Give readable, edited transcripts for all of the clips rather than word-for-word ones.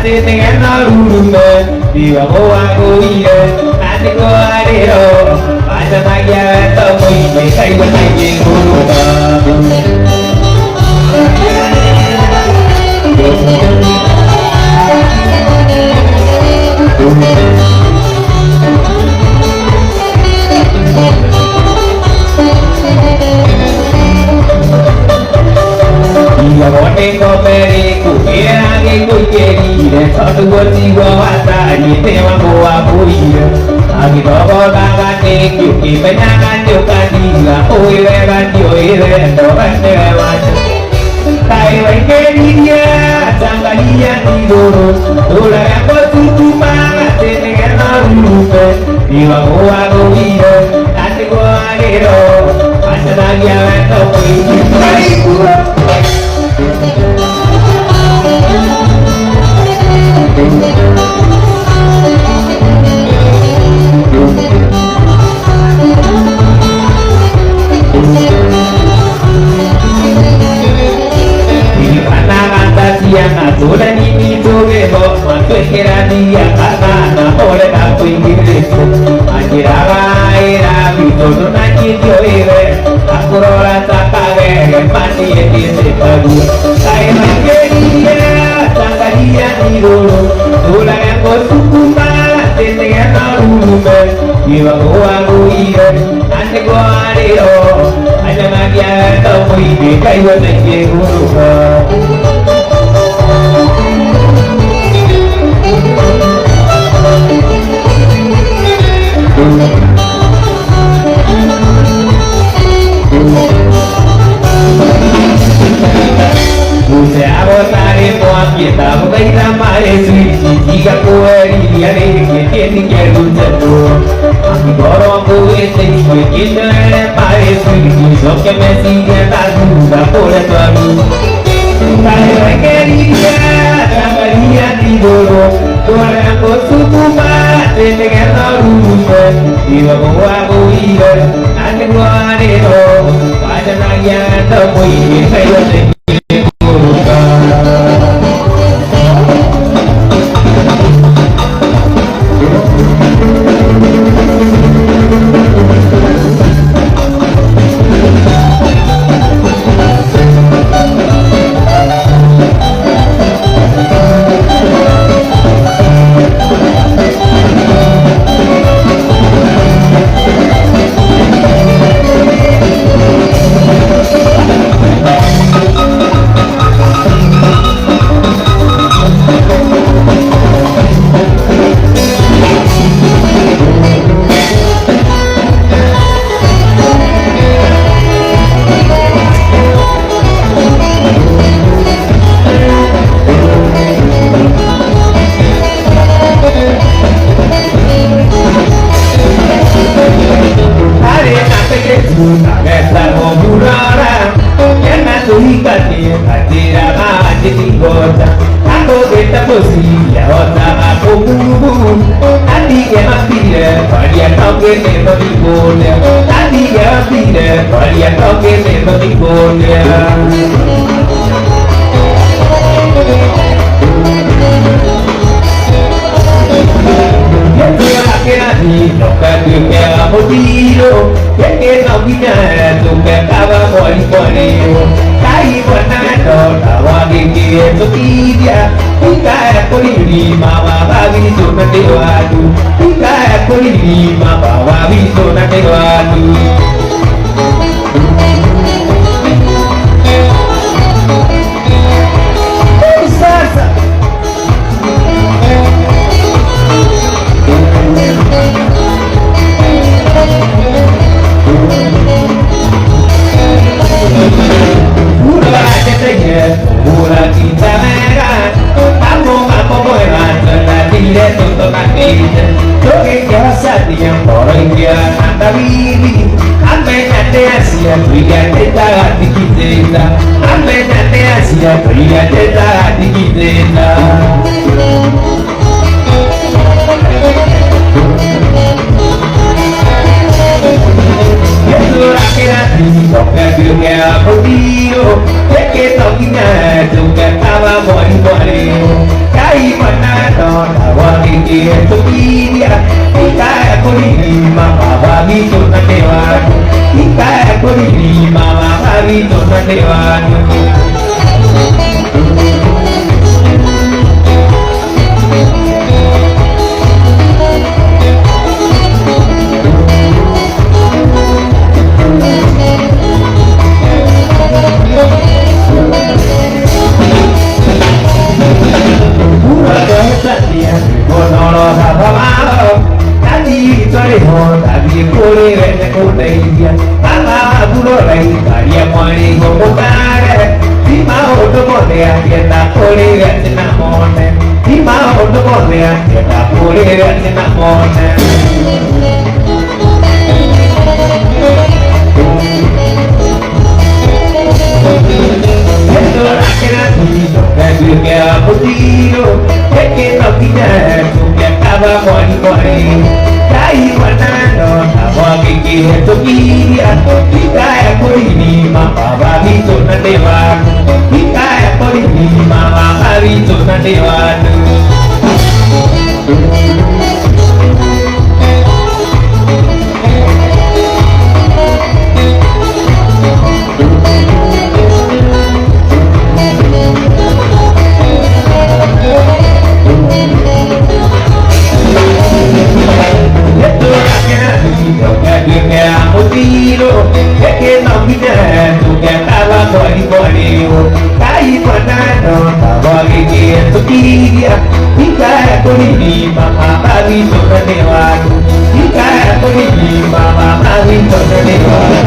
Atene no rume, diva moa goire, ate ko arero, ata nagya to moi me kai wa kai guru. Ia bote ko peri ku kira ke ku keri de satu boti go ata ni te wa go apuira agi dogo daga te ku ki penyangan yo kadila oi re ban yo ire do ban de wa tai wa keri dia sanga dia ni doro dora ya ko tu ma te ne na rupe diwa go ago ire ate go agero asa dagia to ai ku Sudah ini tuh bebo, masuk kira dia karena oleh aku ingin Akira era bido nanti joire, aku rola takare mati di sepadu. Saya menjadi tangga dia di dulu, sudah yang kau suku malah tenang arumbe, jiwa gua guire, nanti gua adeo, hanya magia tahu ini kayu nanti guru. Use abotare po kita bukai ramare suci jika kueri dia ni kini kerujato aku borong kuet ni kita pare suci soke mesi dia tak sudah boleh tuaru kaya keri dia dia di dulu tuan aku suku mati dengan arumbe iwa gua guire ane gua adero pada nanya temui kayu tinggi Cái que esto pilla y cae por mama babito na te van y cae por mama babito na te van. No lo sabemos, nadie sabe nadie puede ver con ella. Mamá, puro rey, María Juan como tal. Si más otro puede hacer la polilla se enamora. Si más otro puede hacer la polilla se enamora. Que a potiro, que no tiene que acaba con caí guardando, estaba que quiere toquilla, y cae por mi mamá, babito na te van, y cae por mi mamá, babito na te van. Es que no vine, tú que estaba conmigo, caí guardando, estaba aquí en tu tibia, y cae por mi mamá, babito na te van, y cae por mi mamá, babito na te van.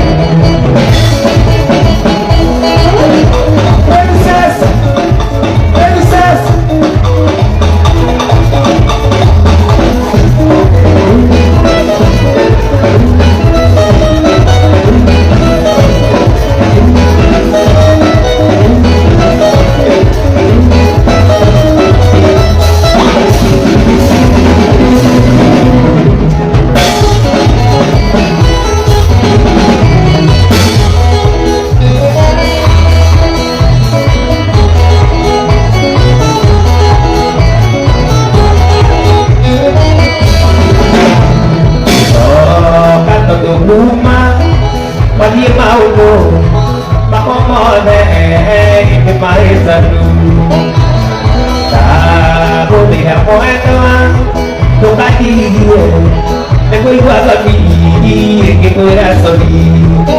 Tengo igual a mí que tú eras solito.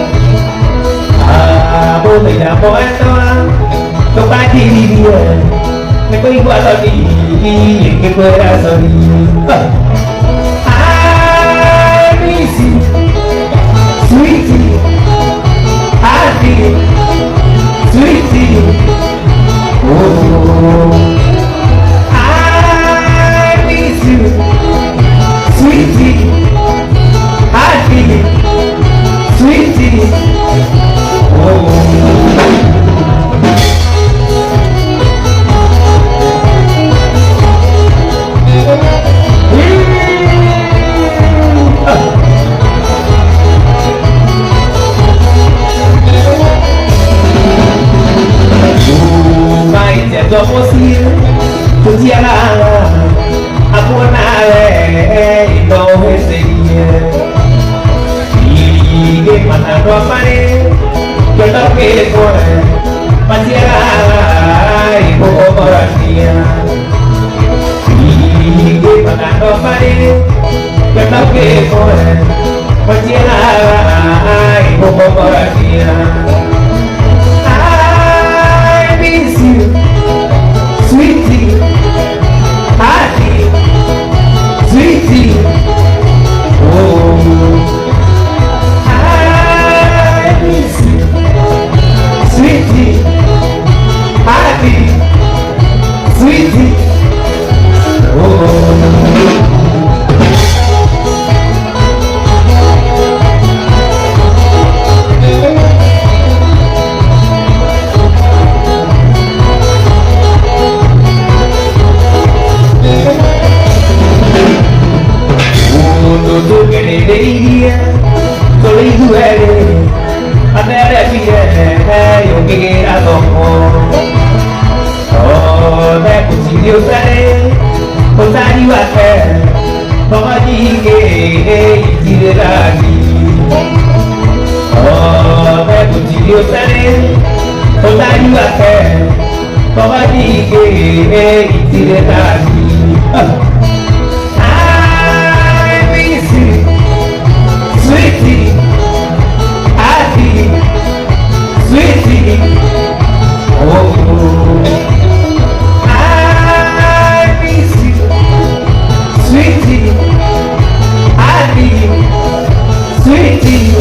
Vos me enamoré, no para ti vivir. Tengo igual a mí que tú eras solito. I miss you, sweetie. I feel, sweetie. Oh, I miss you, sweetie. I feel, sweetie. Oh. I miss you, sweetie. I feel, sweetie. Oh, I miss you, sweetie. I feel, sweetie. Posari wake, Pomaji ke Jiragi. Oh, Bebu Jiriotane, Posari wake, Pomaji ke Jiragi. I miss you, sweetie, Adi, sweetie. Oh. Sweetie, I need sweetie.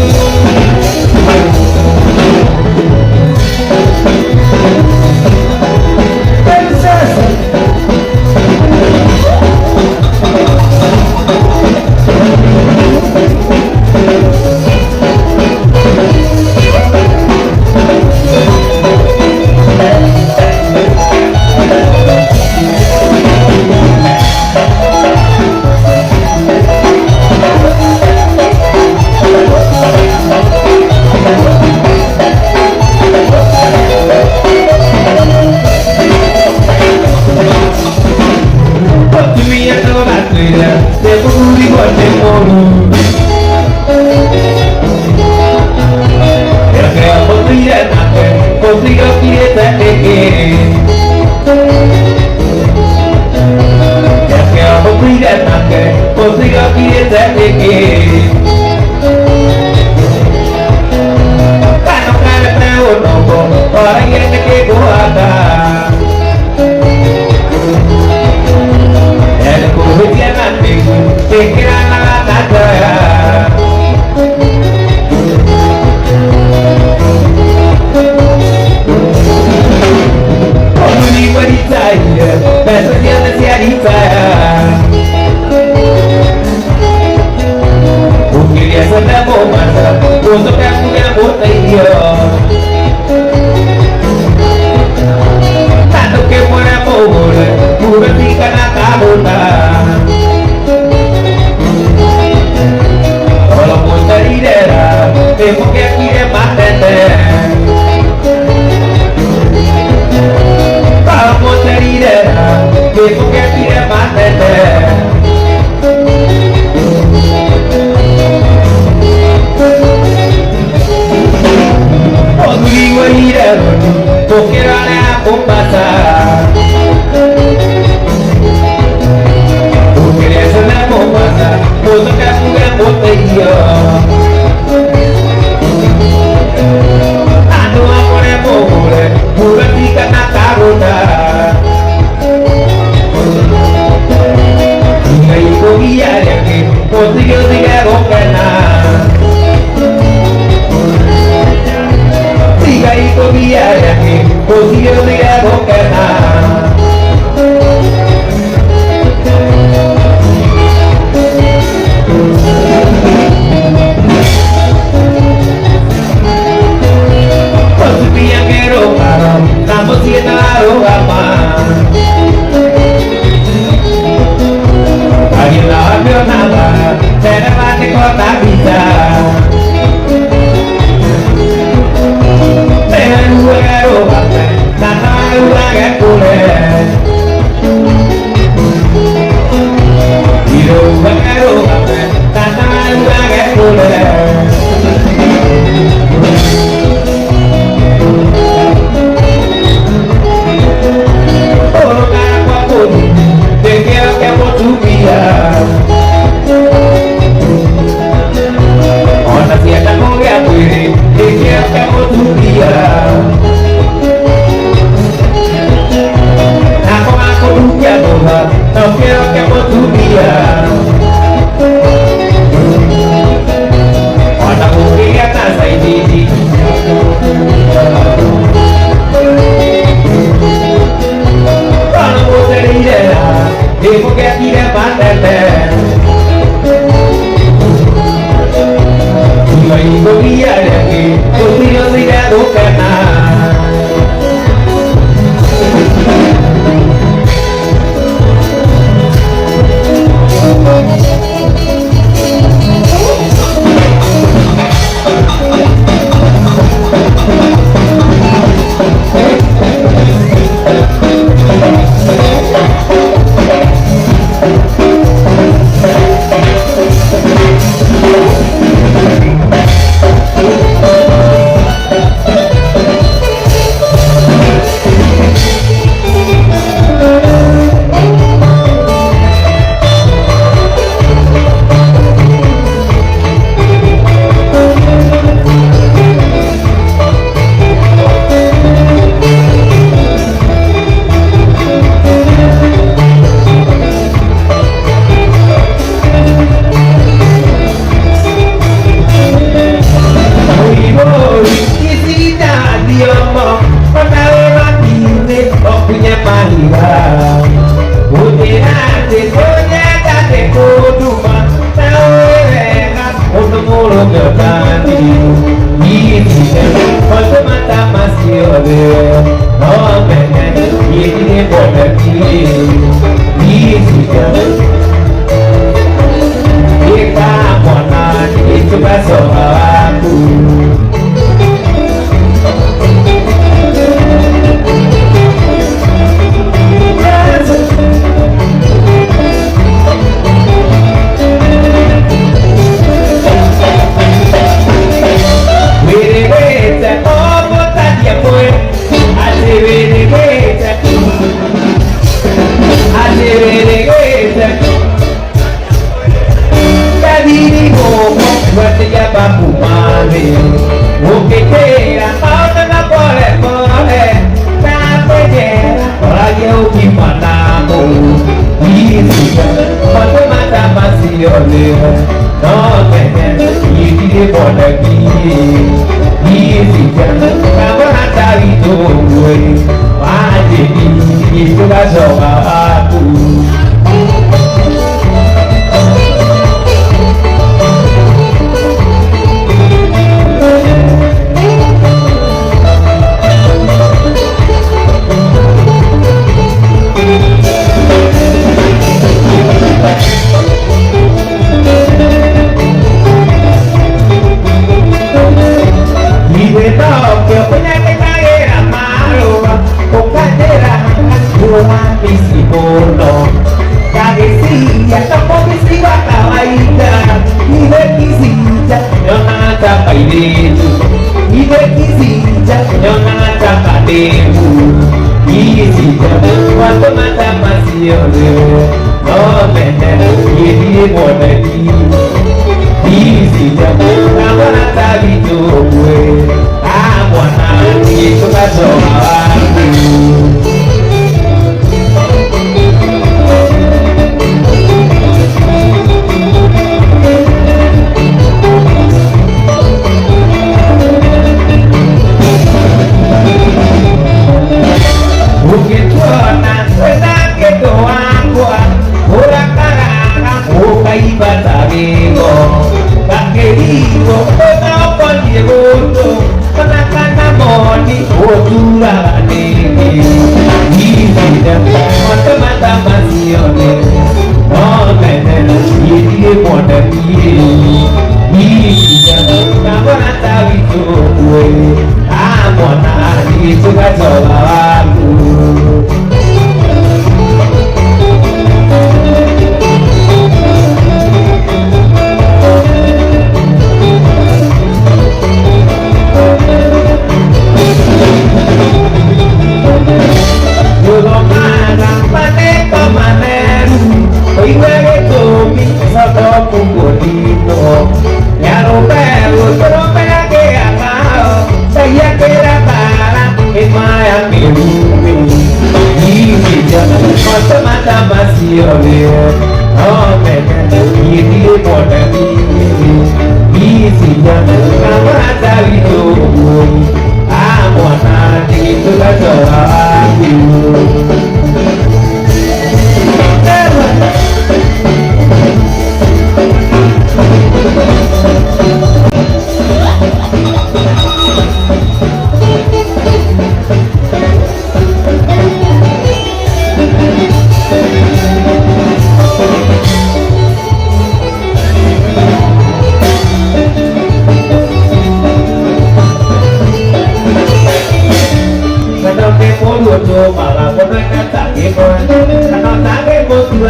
Para poder cantar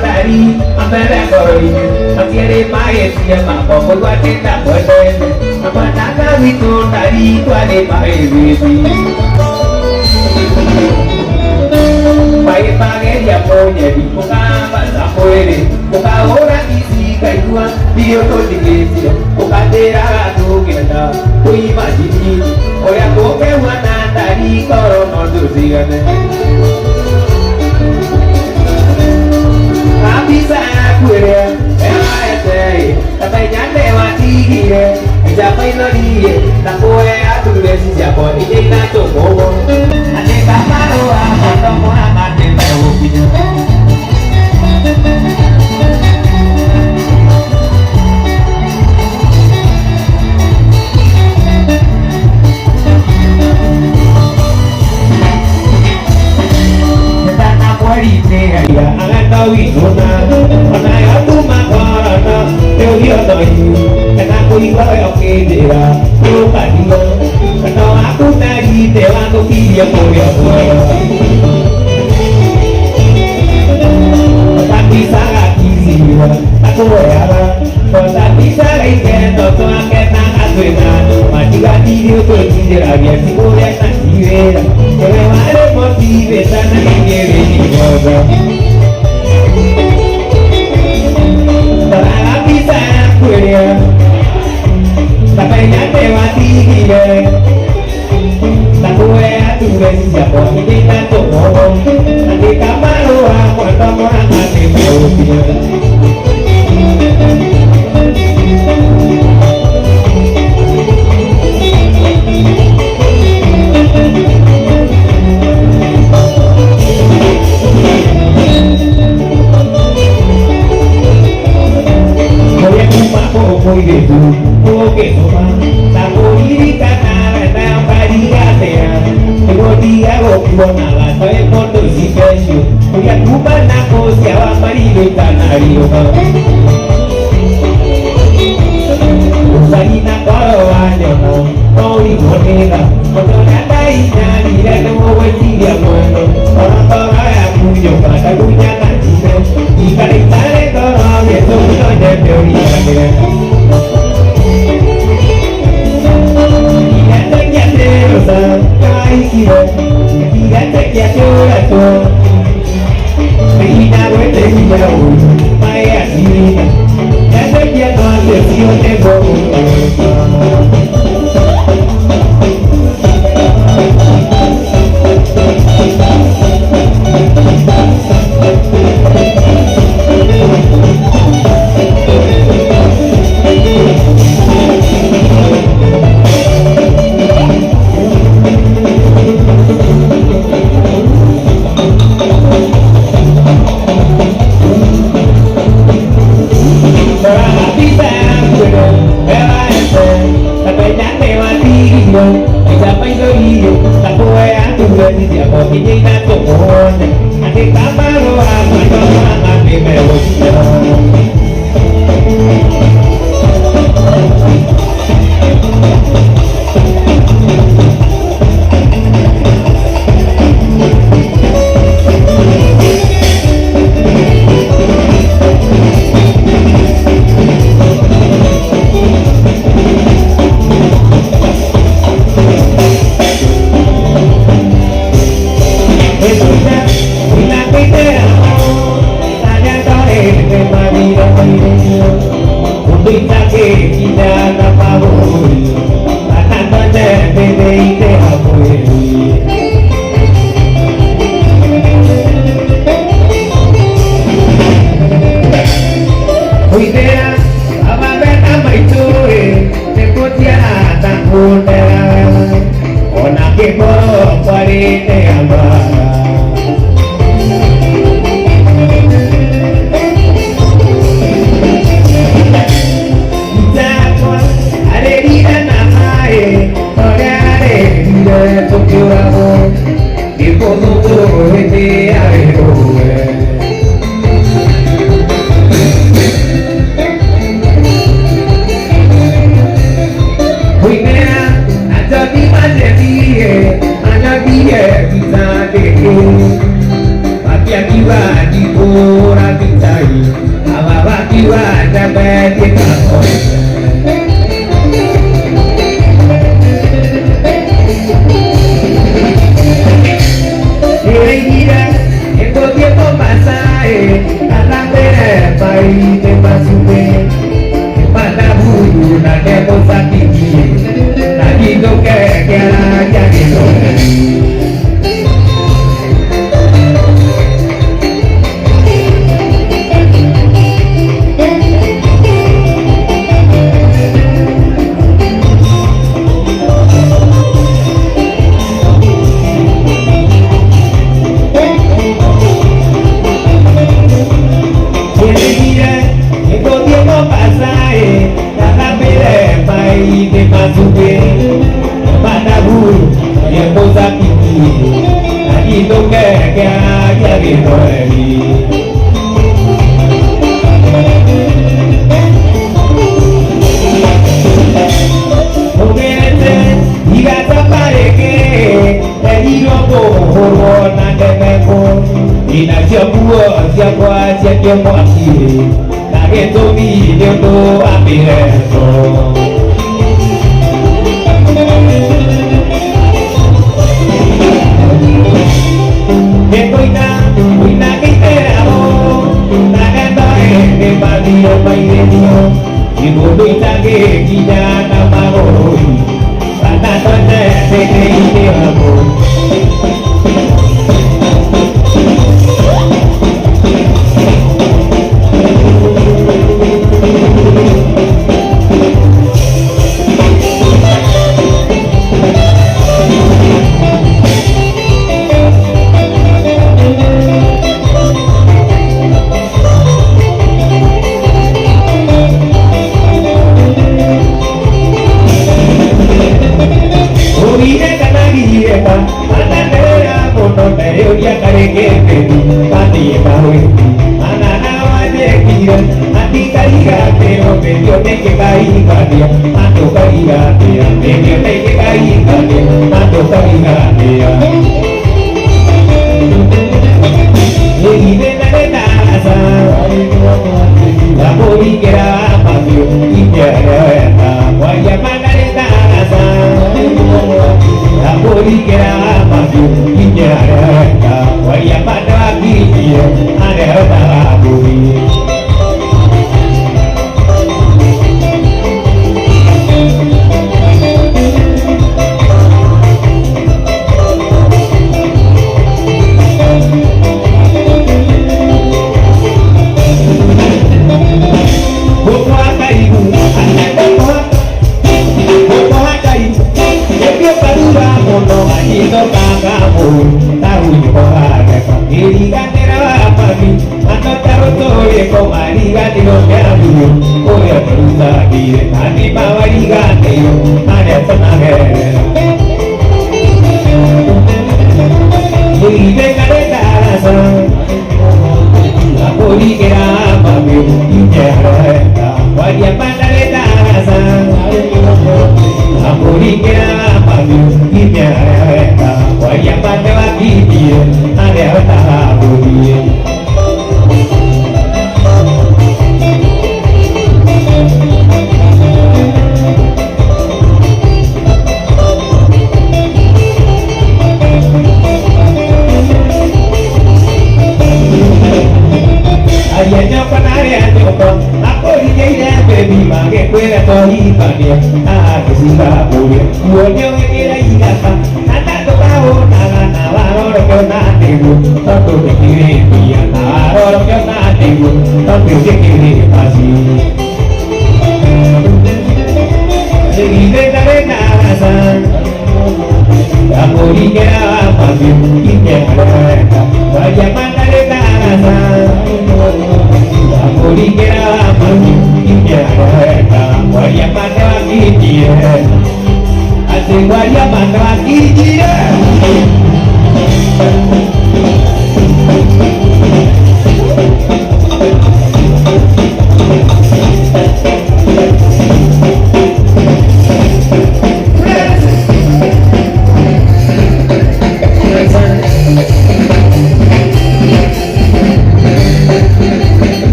Tari, Amara Koi, Amare Mae, Yama, Popo, Wateta, Potem, Amanaka, Vito, Tari, Tuane Mae, Pai Page, Yaponia, Poca, Sapoere, Poca, Ora, Isi, Kaidua, Dio, Iglesia, Pocatera, Tugenda, Pui Magini, Oya, Poke, Wana, Tari, Corono, Duziane. Bisa aku dia, saya tapi nyande mati dia, siapa yang dia, tak boleh aku dia siapa ini nak coba, ane kamar orang ketemu amat yang tahu punya. y te pasube, mata buru na de cosa tiki, nadie lo que ya que lo tiempo aquí, la que tu video tu amigo. Que cuida que te amo, la gata es de partido paideño, y cuida que quilla camago, para tanto te creí de amor.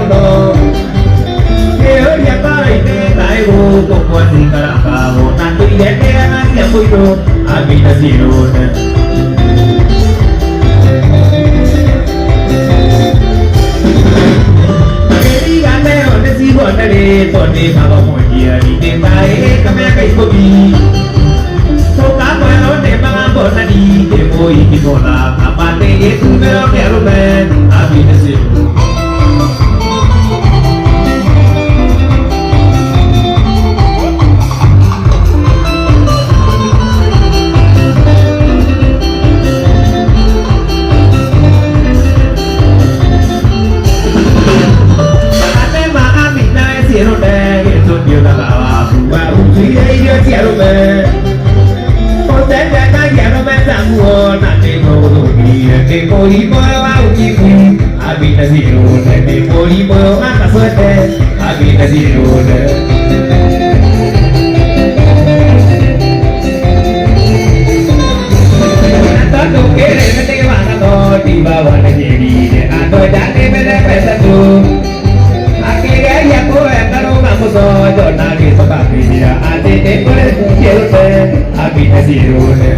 no. Eo ya paite taigo como así caracabo. Tanto y de que hagan ya fui no. A mí nacieron. Que digan de dónde si volveré. Donde vamos muy bien. Y te trae que me hagáis por mí. Toca bueno de mamá por nadie. Que voy y por la aparte y tú me lo quiero ver. A mí nacieron. Te poli por abajo y fui, habita zirona. Te poli por abajo suerte, habita zirona. Tanto quieres que te van a todo, te va a querer, ando ya te me represa tú. Aquella ya poeta no vamos a yo nadie se va a pedir, antes te pones un quiero ser, habita zirona.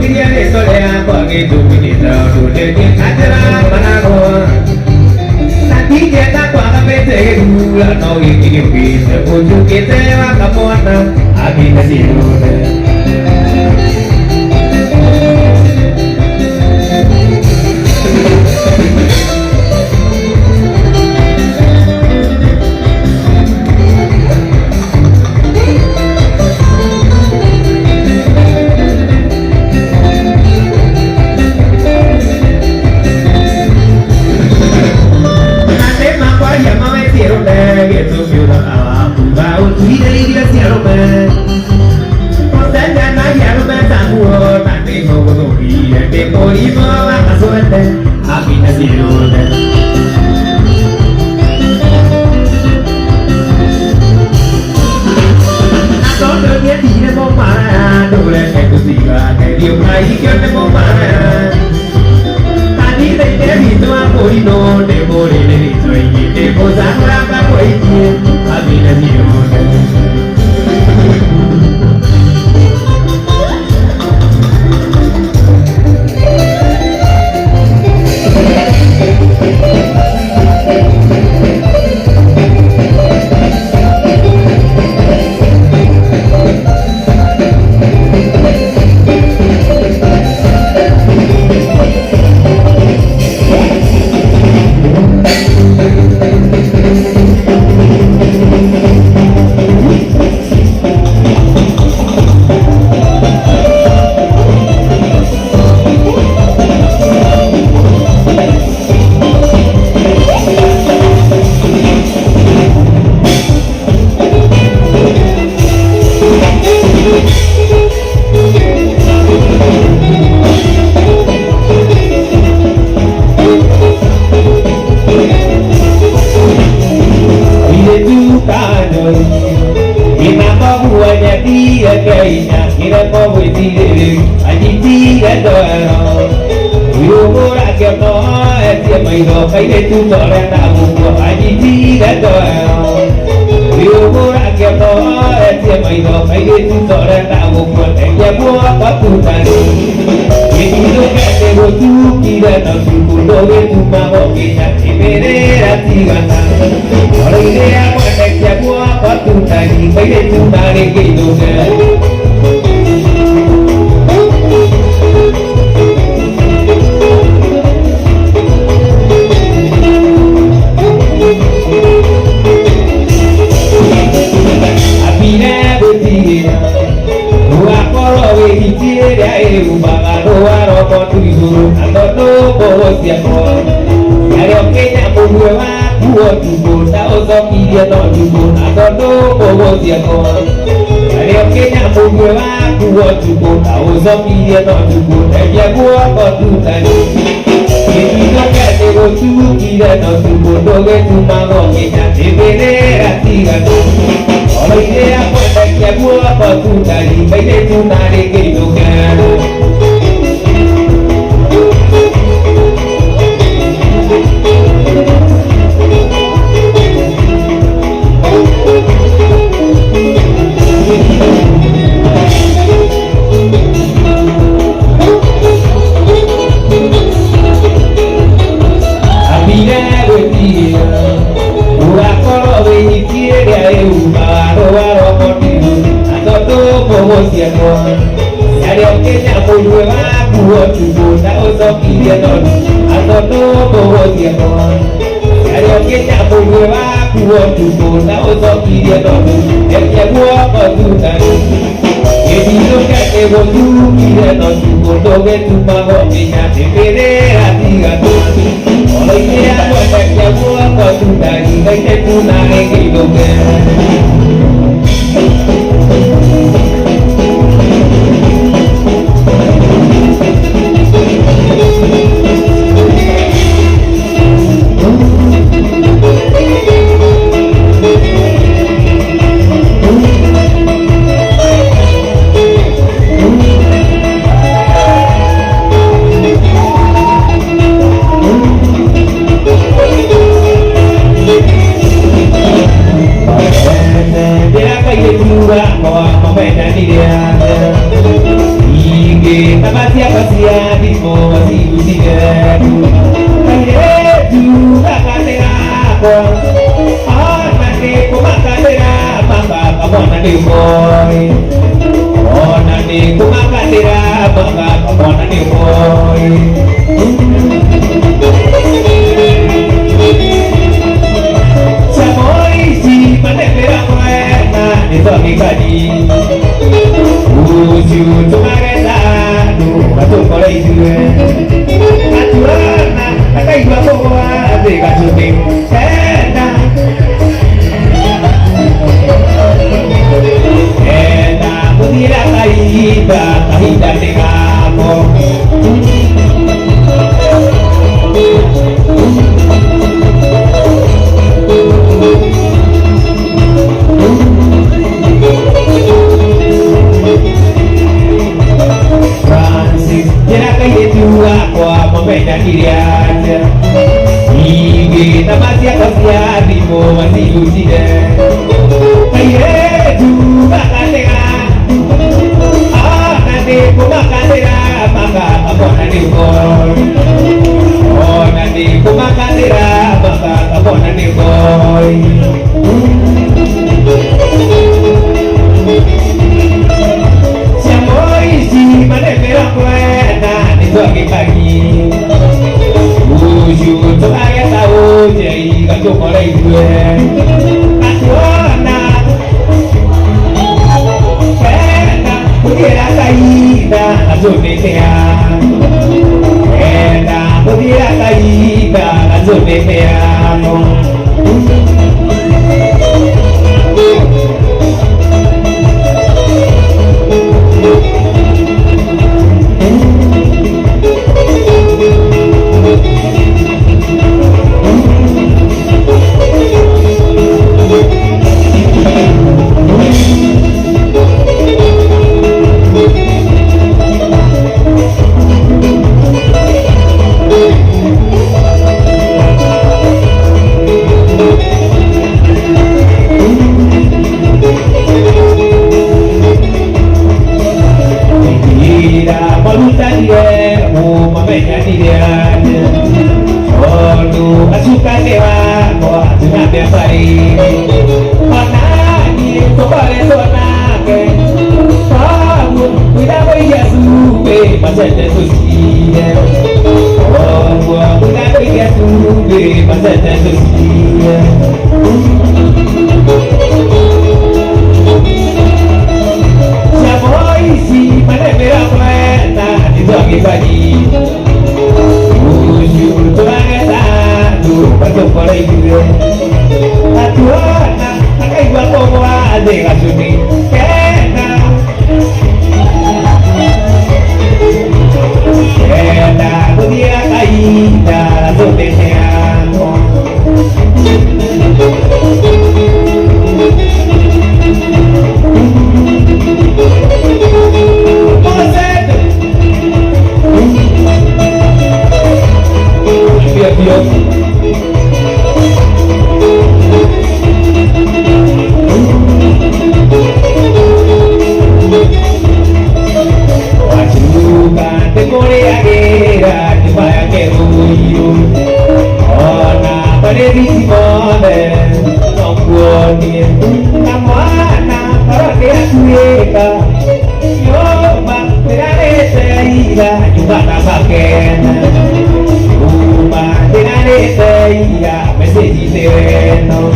Quería de soledad porque tu ministro tú te tienes que dar para go. Nanti kita kuat bete gula no gini gini puju kita va kapona aquí te sirve. Hãy để tu tọa ra đạo của anh đi đi đã đòi yêu cô đã kẹp nó em xem mày đó hãy để tu tọa ra đạo của anh nhà vua có tu tàn vì tu kẹt để bố tu khi đã tạo sự của đôi bên tu mà bỏ kỳ nhạc thì về đây đã thì gần thang ở đây để quan anh nhà vua có tu tàn hãy để tu ta để kỳ tu kẹt Hãy subscribe cho kênh Ghiền Mì Gõ để không bỏ lỡ những video hấp dẫn. kuo tuko na oso kirianon atono kuo tianon Ayo kita buwa kuo tuko na oso kirianon Ekia kuo kotunan Edi loka ego tu kirianon tuko doge tumaho minya tepere atiganon Olo ine akwa ekia kuo kotunan Ike tunane kiloge Bata Bakena Uma Dinareta Message Terreno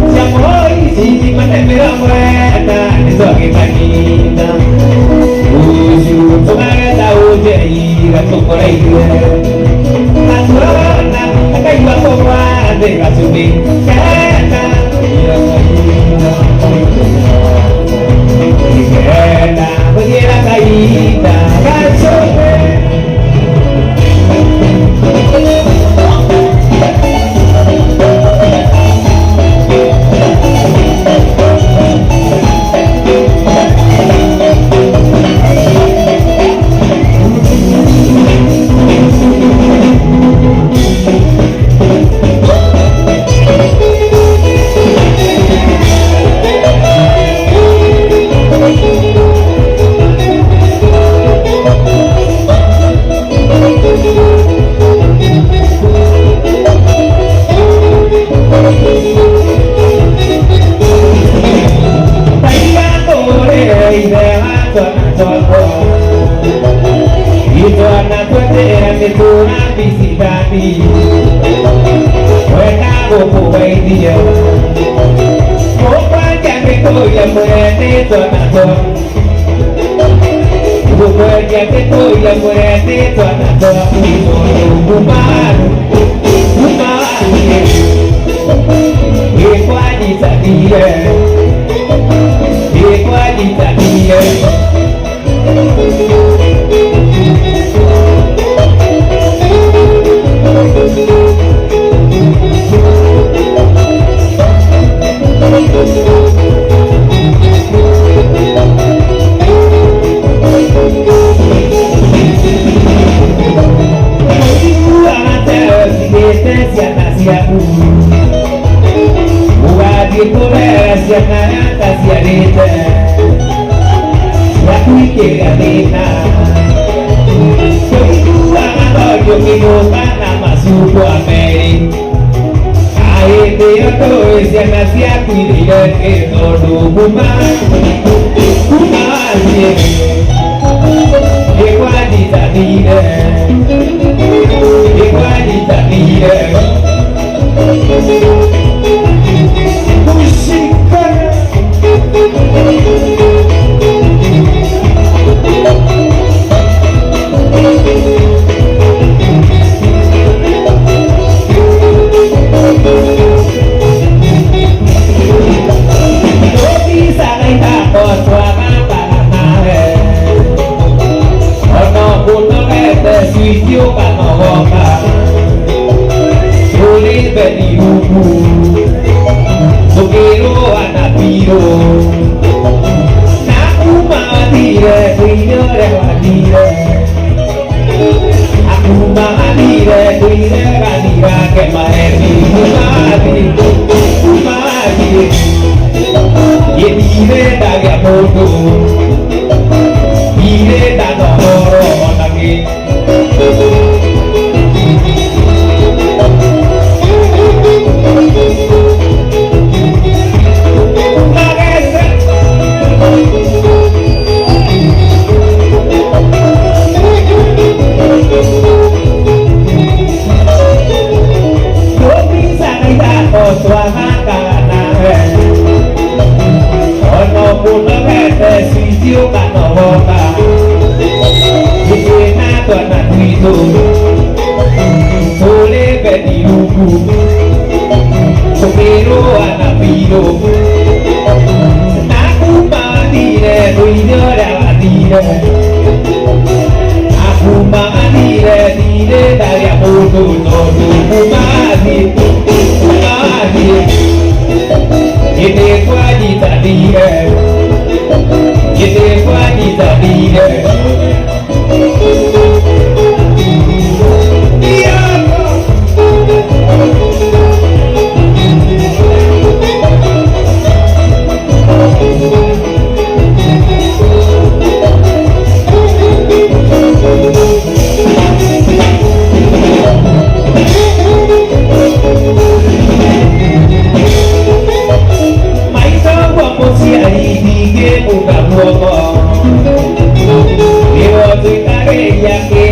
Siamo isi ma nemmeno mueta ne so che panina Usu tomara ujei ga tokorai Natura akai wa towa de ga sumi kana ya Kena bagiera kaita gasope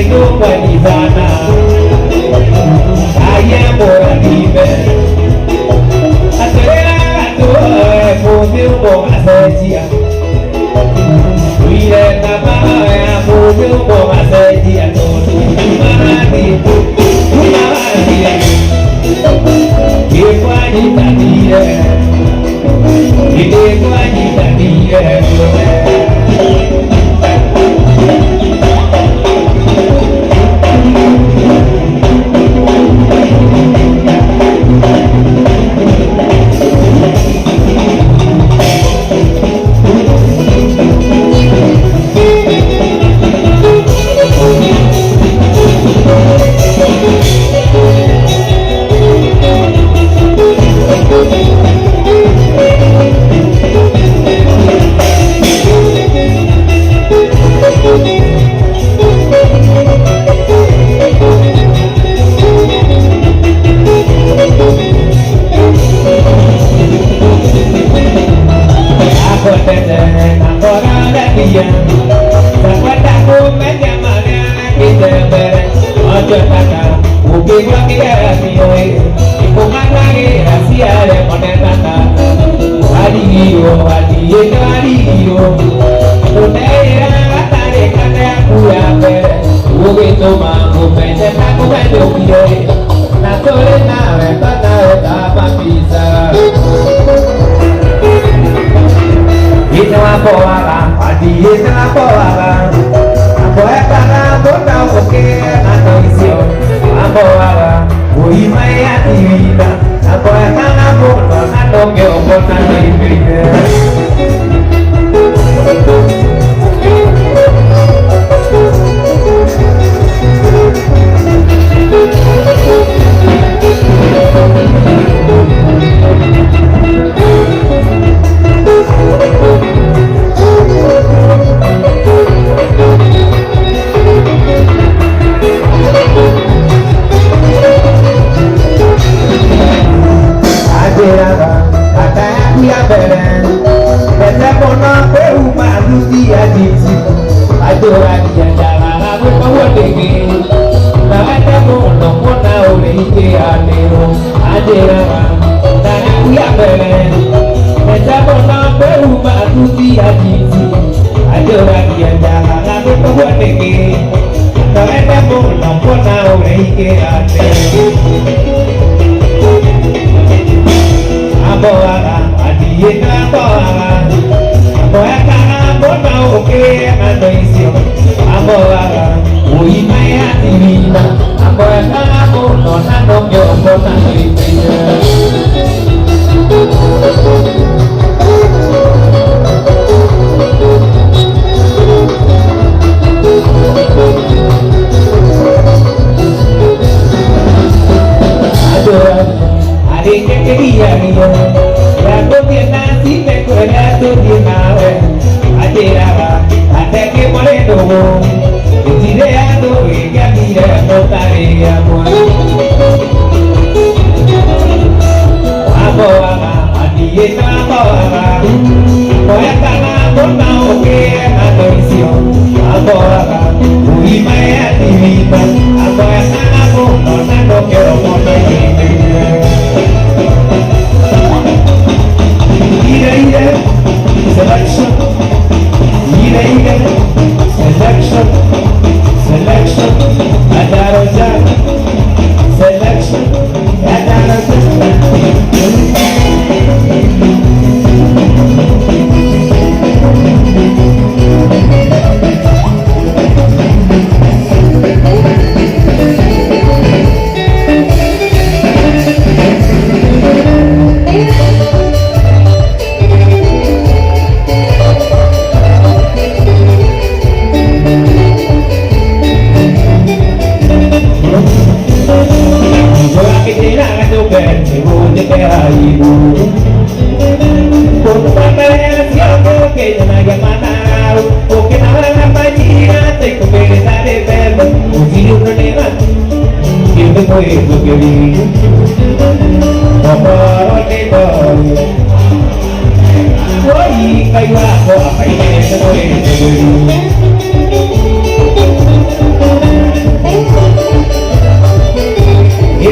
no guanizana. Ayer por aquí ven. Acelera tu por con asedia. Mire tapa por con asedia. Mari, que guanita tira. Que guanita tira.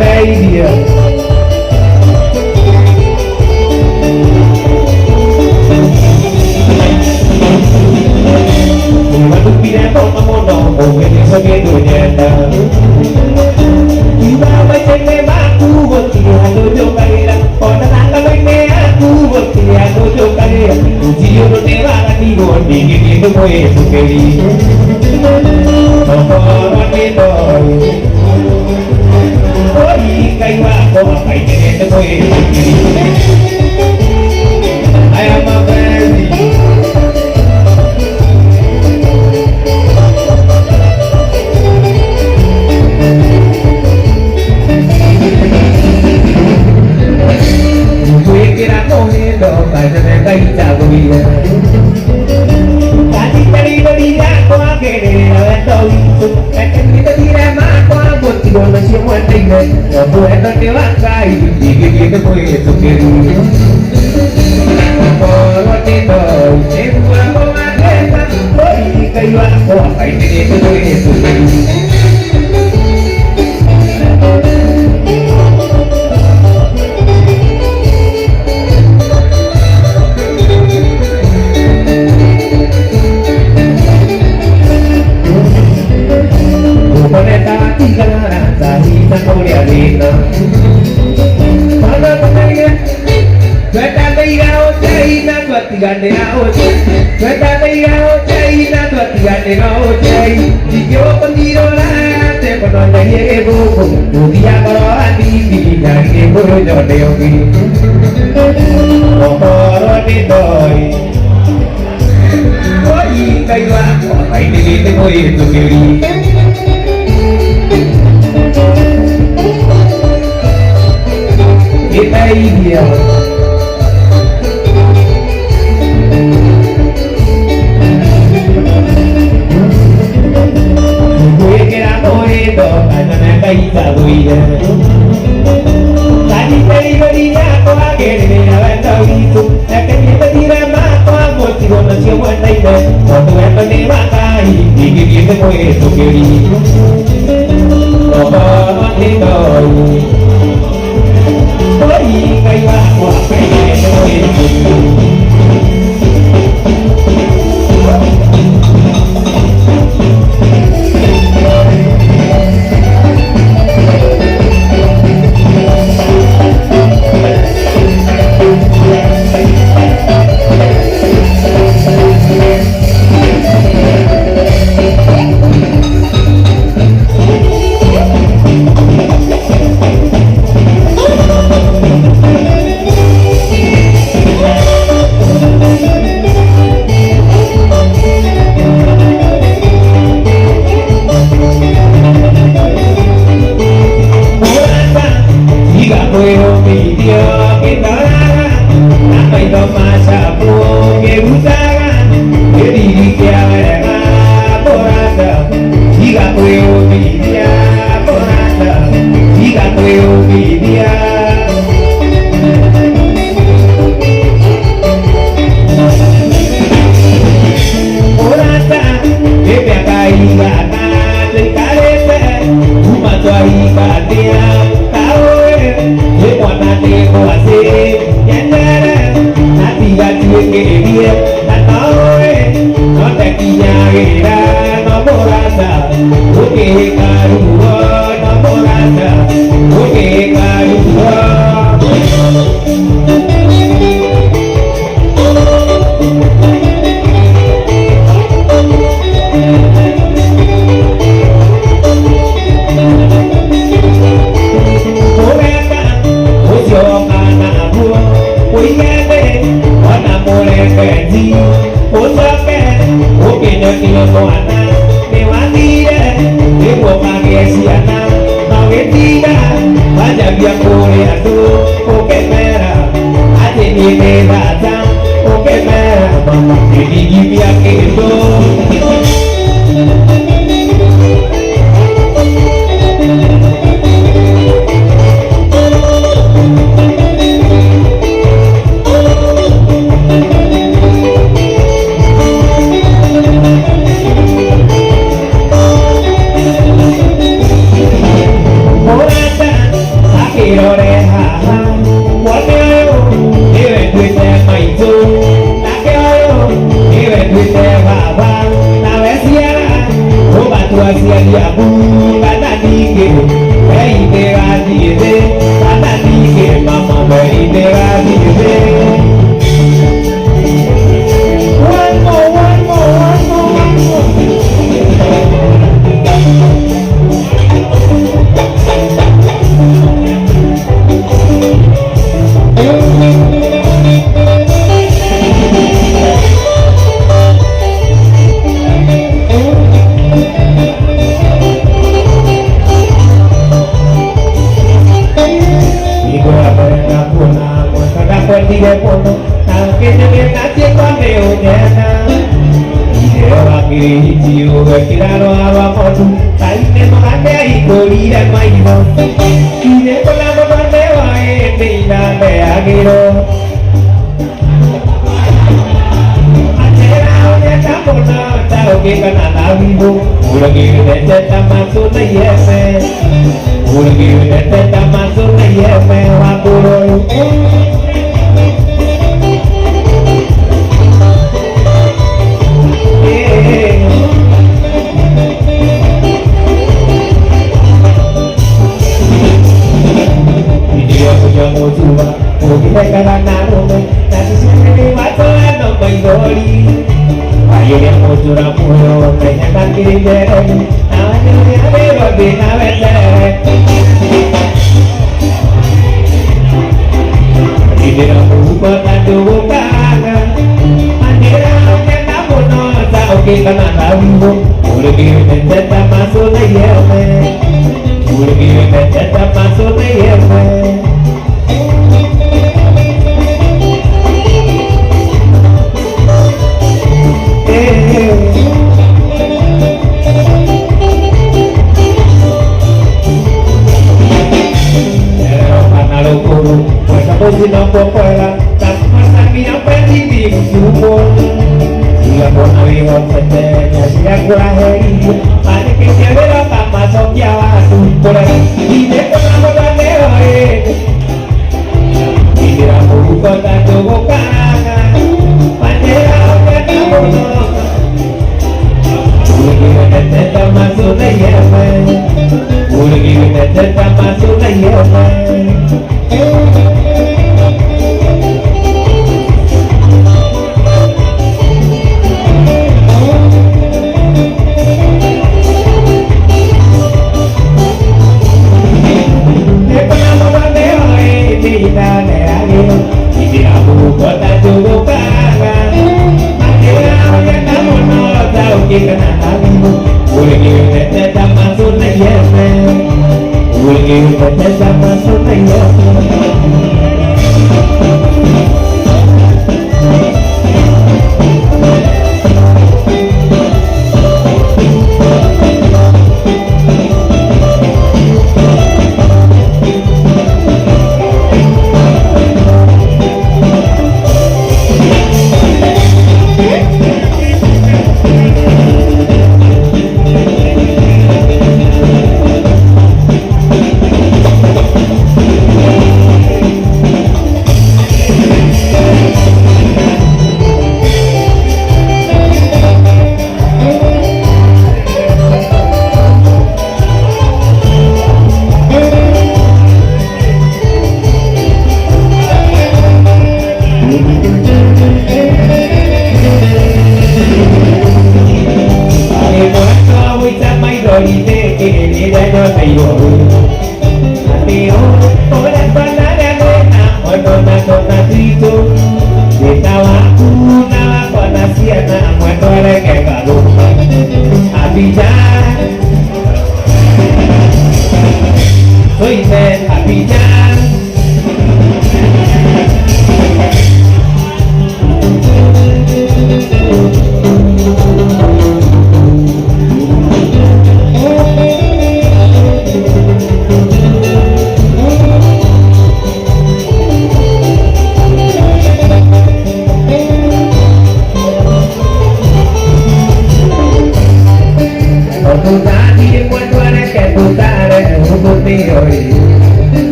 idea. Waktu pindah kota mono, mungkin segitu nyata. Kita macam aku, bertiga tujuh kali dah. Orang tangga macam aku, bertiga tujuh kali dah. Jio tu tewak di gor, dingin itu boleh sukeli. Orang itu, oi kaiwa kau apa itu boleh sukeli. I am a baby. Abu Kananike, hey, there are the Kananike, Mama, very there are the one more.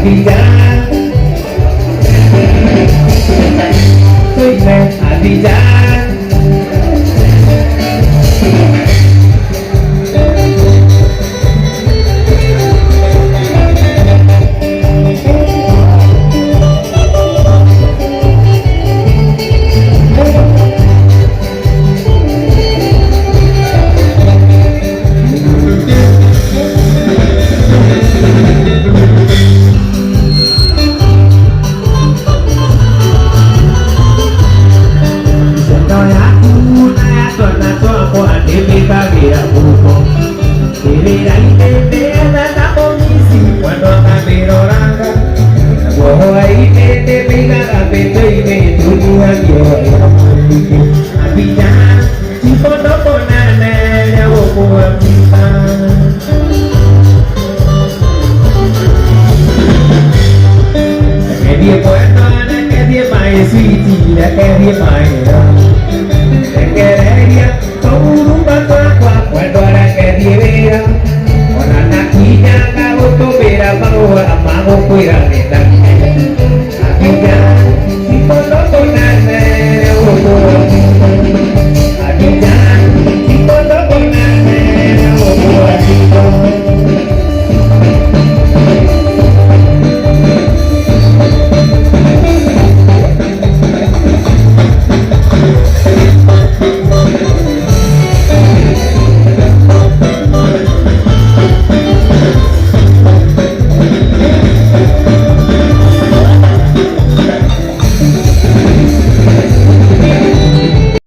Abidjan, soy de Abidjan. Cuidado,